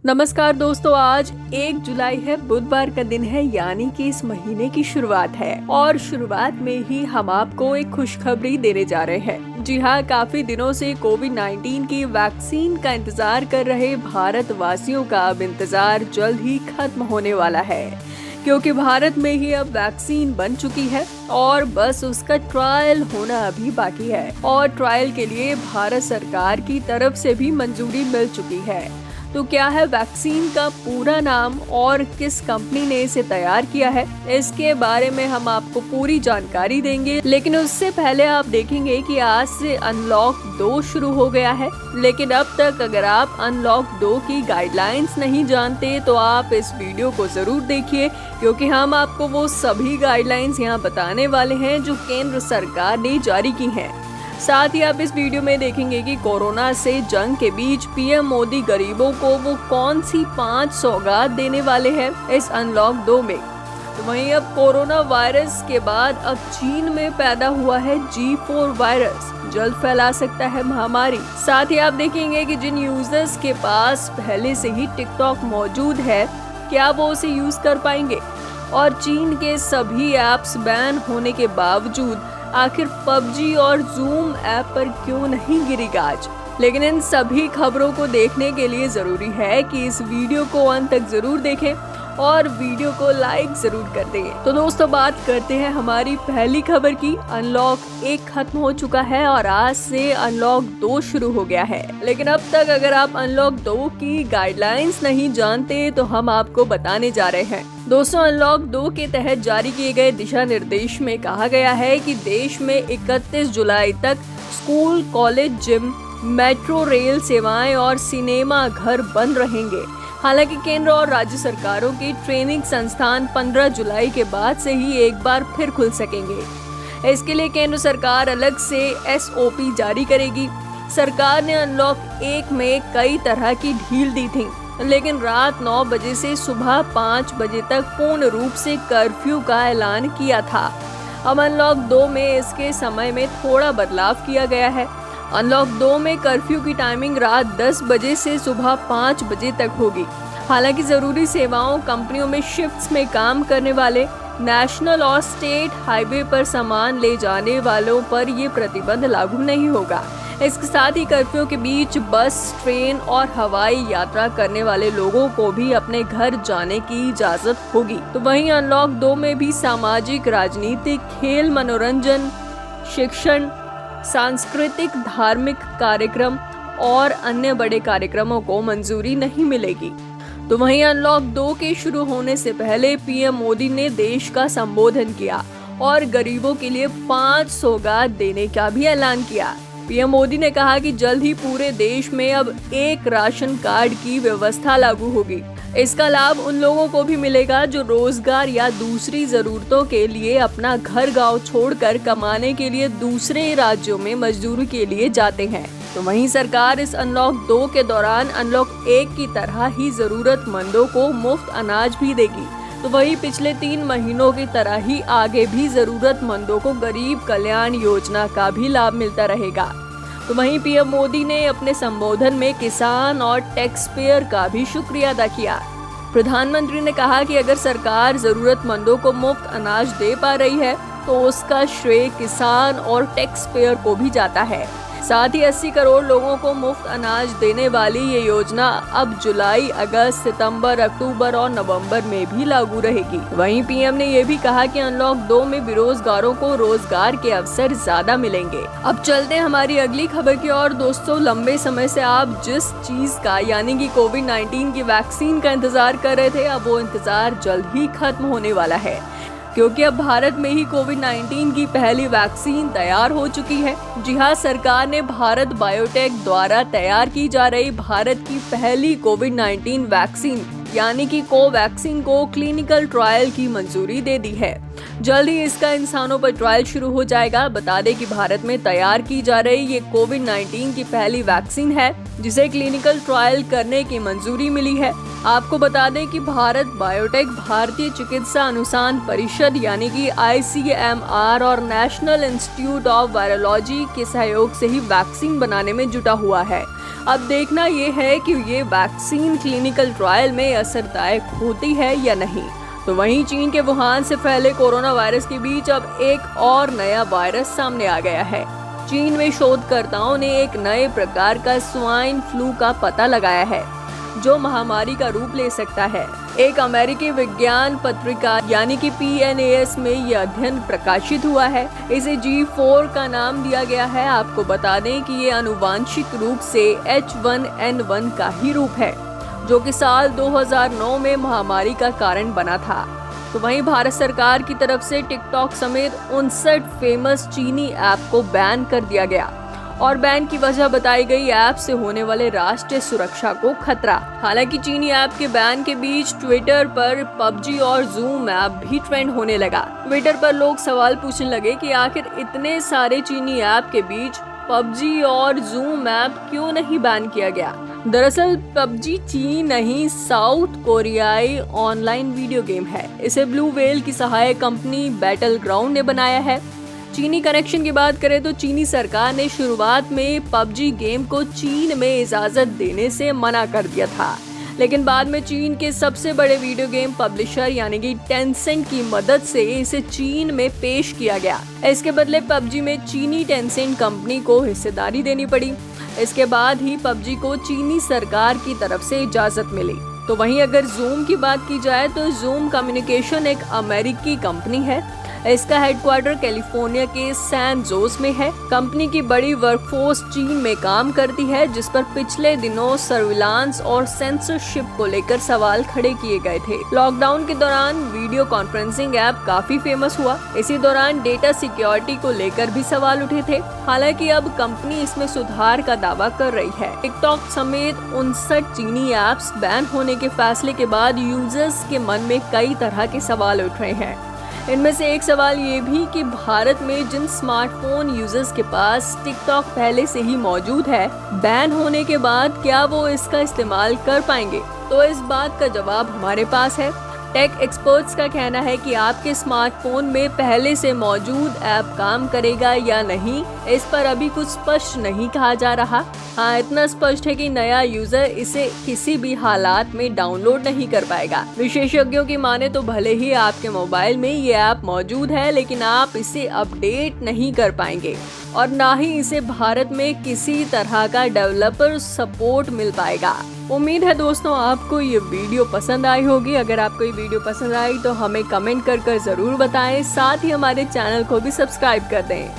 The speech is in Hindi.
नमस्कार दोस्तों, आज 1 जुलाई है, बुधवार का दिन है, यानी कि इस महीने की शुरुआत है और शुरुआत में ही हम आपको एक खुशखबरी देने जा रहे हैं। जी हाँ, काफी दिनों से कोविड-19 की वैक्सीन का इंतजार कर रहे भारतवासियों का अब इंतजार जल्द ही खत्म होने वाला है, क्योंकि भारत में ही अब वैक्सीन बन चुकी है और बस उसका ट्रायल होना अभी बाकी है और ट्रायल के लिए भारत सरकार की तरफ से भी मंजूरी मिल चुकी है। तो क्या है वैक्सीन का पूरा नाम और किस कंपनी ने इसे तैयार किया है, इसके बारे में हम आपको पूरी जानकारी देंगे। लेकिन उससे पहले आप देखेंगे कि आज से अनलॉक 2 शुरू हो गया है। लेकिन अब तक अगर आप अनलॉक 2 की गाइडलाइंस नहीं जानते तो आप इस वीडियो को जरूर देखिए, क्योंकि हम आपको वो सभी गाइडलाइंस यहाँ बताने वाले हैं जो केंद्र सरकार ने जारी की हैं। साथ ही आप इस वीडियो में देखेंगे कि कोरोना से जंग के बीच पीएम मोदी गरीबों को वो कौन सी 5 सौगात देने वाले हैं इस अनलॉक 2 में। तो वहीं अब कोरोना वायरस के बाद अब चीन में पैदा हुआ है G4 वायरस, जल्द फैला सकता है महामारी। साथ ही आप देखेंगे कि जिन यूजर्स के पास पहले से ही टिकटॉक मौजूद है, क्या वो उसे यूज कर पाएंगे, और चीन के सभी ऐप्स बैन होने के बावजूद आखिर पबजी और जूम ऐप पर क्यों नहीं गिरी गाज। लेकिन इन सभी खबरों को देखने के लिए जरूरी है कि इस वीडियो को अंत तक जरूर देखें और वीडियो को लाइक जरूर कर दें। तो दोस्तों, बात करते हैं हमारी पहली खबर की। अनलॉक 1 खत्म हो चुका है और आज से अनलॉक 2 शुरू हो गया है। लेकिन अब तक अगर आप अनलॉक 2 की गाइडलाइंस नहीं जानते तो हम आपको बताने जा रहे हैं। दोस्तों, अनलॉक 2 के तहत जारी किए गए दिशा निर्देश में कहा गया है कि देश में 31 जुलाई तक school, college, gym, metro rail सेवाएं और सिनेमा घर बंद रहेंगे। हालांकि केंद्र और राज्य सरकारों के ट्रेनिंग संस्थान 15 जुलाई के बाद से ही एक बार फिर खुल सकेंगे। इसके लिए केंद्र सरकार अलग से SOP जारी करेगी। सरकार ने अनलॉक 1 में कई तरह की ढील दी थी, लेकिन रात 9 बजे से सुबह 5 बजे तक पूर्ण रूप से कर्फ्यू का ऐलान किया था। अब अनलॉक 2 में इसके समय में थोड़ा बदलाव किया गया है। अनलॉक 2 में कर्फ्यू की टाइमिंग रात 10 बजे से सुबह 5 बजे तक होगी। हालांकि जरूरी सेवाओं, कंपनियों में शिफ्ट्स में काम करने वाले, नेशनल और स्टेट हाईवे पर सामान ले जाने वालों पर ये प्रतिबंध लागू नहीं होगा। इसके साथ ही कर्फ्यू के बीच बस, ट्रेन और हवाई यात्रा करने वाले लोगों को भी अपने घर जाने की इजाजत होगी। तो वहीं अनलॉक 2 में भी सामाजिक, राजनीतिक, खेल, मनोरंजन, शिक्षण, सांस्कृतिक, धार्मिक कार्यक्रम और अन्य बड़े कार्यक्रमों को मंजूरी नहीं मिलेगी। तो वहीं अनलॉक 2 के शुरू होने से पहले पीएम मोदी ने देश का संबोधन किया और गरीबों के लिए 5 सौगात देने का भी ऐलान किया। पीएम मोदी ने कहा कि जल्द ही पूरे देश में अब एक राशन कार्ड की व्यवस्था लागू होगी। इसका लाभ उन लोगों को भी मिलेगा जो रोजगार या दूसरी जरूरतों के लिए अपना घर गांव छोड़कर कमाने के लिए दूसरे राज्यों में मजदूरी के लिए जाते हैं। तो वहीं सरकार इस अनलॉक 2 के दौरान अनलॉक 1 की तरह ही जरूरतमंदों को मुफ्त अनाज भी देगी। तो वही पिछले 3 महीनों की तरह ही आगे भी जरूरतमंदों को गरीब कल्याण योजना का भी लाभ मिलता रहेगा। तो वहीं पीएम मोदी ने अपने संबोधन में किसान और टैक्स पेयर का भी शुक्रिया अदा किया। प्रधानमंत्री ने कहा कि अगर सरकार जरूरतमंदों को मुफ्त अनाज दे पा रही है तो उसका श्रेय किसान और टैक्स पेयर को भी जाता है। साथ ही 80 करोड़ लोगों को मुफ्त अनाज देने वाली ये योजना अब जुलाई, अगस्त, सितंबर, अक्टूबर और नवंबर में भी लागू रहेगी। वहीं पीएम ने ये भी कहा कि अनलॉक 2 में बेरोजगारों को रोजगार के अवसर ज्यादा मिलेंगे। अब चलते हैं हमारी अगली खबर की ओर। दोस्तों, लंबे समय से आप जिस चीज का यानी कि कोविड-19 की वैक्सीन का इंतजार कर रहे थे, अब वो इंतजार जल्द ही खत्म होने वाला है, क्योंकि अब भारत में ही कोविड-19 की पहली वैक्सीन तैयार हो चुकी है। जी हाँ, सरकार ने भारत बायोटेक द्वारा तैयार की जा रही भारत की पहली कोविड-19 वैक्सीन यानी कि कोवैक्सीन को क्लिनिकल ट्रायल की मंजूरी दे दी है। जल्द ही इसका इंसानों पर ट्रायल शुरू हो जाएगा। बता दें कि भारत में तैयार की जा रही ये कोविड-19 की पहली वैक्सीन है जिसे क्लिनिकल ट्रायल करने की मंजूरी मिली है। आपको बता दें कि भारत बायोटेक, भारतीय चिकित्सा अनुसंधान परिषद यानी कि ICMR और नेशनल इंस्टीट्यूट ऑफ वायरोलॉजी के सहयोग से ही वैक्सीन बनाने में जुटा हुआ है। अब देखना ये है कि ये वैक्सीन क्लिनिकल ट्रायल में असरदायक होती है या नहीं। तो वहीं चीन के वुहान से फैले कोरोना वायरस के बीच अब एक और नया वायरस सामने आ गया है। चीन में शोधकर्ताओं ने एक नए प्रकार का स्वाइन फ्लू का पता लगाया है जो महामारी का रूप ले सकता है। एक अमेरिकी विज्ञान पत्रिका यानी कि PNAS में यह अध्ययन प्रकाशित हुआ है। इसे G4 का नाम दिया गया है। आपको बता दें कि ये आनुवांशिक रूप से H1N1 का ही रूप है जो कि साल 2009 में महामारी का कारण बना था। तो वहीं भारत सरकार की तरफ से टिकटॉक समेत 59 फेमस चीनी ऐप को बैन कर दिया गया और बैन की वजह बताई गई ऐप से होने वाले राष्ट्रीय सुरक्षा को खतरा। हालांकि चीनी ऐप के बैन के बीच ट्विटर पर PUBG और Zoom ऐप भी ट्रेंड होने लगा। ट्विटर पर लोग सवाल पूछने लगे कि आखिर इतने सारे चीनी ऐप के बीच PUBG और Zoom ऐप क्यों नहीं बैन किया गया। दरअसल PUBG चीन नहीं, साउथ कोरियाई ऑनलाइन वीडियो गेम है। इसे ब्लू व्हेल की सहायक कंपनी बैटल ग्राउंड ने बनाया है। चीनी कनेक्शन की बात करें तो चीनी सरकार ने शुरुआत में PUBG गेम को चीन में इजाजत देने से मना कर दिया था, लेकिन बाद में चीन के सबसे बड़े वीडियो गेम पब्लिशर यानी कि टेंसेंट की मदद से इसे चीन में पेश किया गया। इसके बदले PUBG में चीनी टेंसेंट कंपनी को हिस्सेदारी देनी पड़ी। इसके बाद ही PUBG को चीनी सरकार की तरफ से इजाजत मिली। तो वहीं अगर Zoom की बात की जाए तो Zoom कम्युनिकेशन एक अमेरिकी कंपनी है। इसका हेडक्वार्टर कैलिफोर्निया के सैन जोस में है। कंपनी की बड़ी वर्कफोर्स चीन में काम करती है जिस पर पिछले दिनों सर्विलांस और सेंसरशिप को लेकर सवाल खड़े किए गए थे। लॉकडाउन के दौरान वीडियो कॉन्फ्रेंसिंग ऐप काफी फेमस हुआ। इसी दौरान डेटा सिक्योरिटी को लेकर भी सवाल उठे थे। हालांकि अब कंपनी इसमें सुधार का दावा कर रही है। टिकटॉक समेत 59 चीनी ऐप्स बैन होने के फैसले के बाद यूजर्स के मन में कई तरह के सवाल उठ रहे हैं। इनमें से एक सवाल ये भी कि भारत में जिन स्मार्टफोन यूजर्स के पास टिकटॉक पहले से ही मौजूद है, बैन होने के बाद क्या वो इसका इस्तेमाल कर पाएंगे। तो इस बात का जवाब हमारे पास है। टेक एक्सपर्ट्स का कहना है कि आपके स्मार्टफोन में पहले से मौजूद ऐप काम करेगा या नहीं, इस पर अभी कुछ स्पष्ट नहीं कहा जा रहा। हाँ, इतना स्पष्ट है कि नया यूजर इसे किसी भी हालात में डाउनलोड नहीं कर पाएगा। विशेषज्ञों की माने तो भले ही आपके मोबाइल में ये ऐप मौजूद है, लेकिन आप इसे अपडेट नहीं कर पाएंगे और ना ही इसे भारत में किसी तरह का डेवलपर सपोर्ट मिल पाएगा। उम्मीद है दोस्तों आपको ये वीडियो पसंद आई होगी। अगर आपको ये वीडियो पसंद आई तो हमें कमेंट कर जरूर बताएं। साथ ही हमारे चैनल को भी सब्सक्राइब कर दें।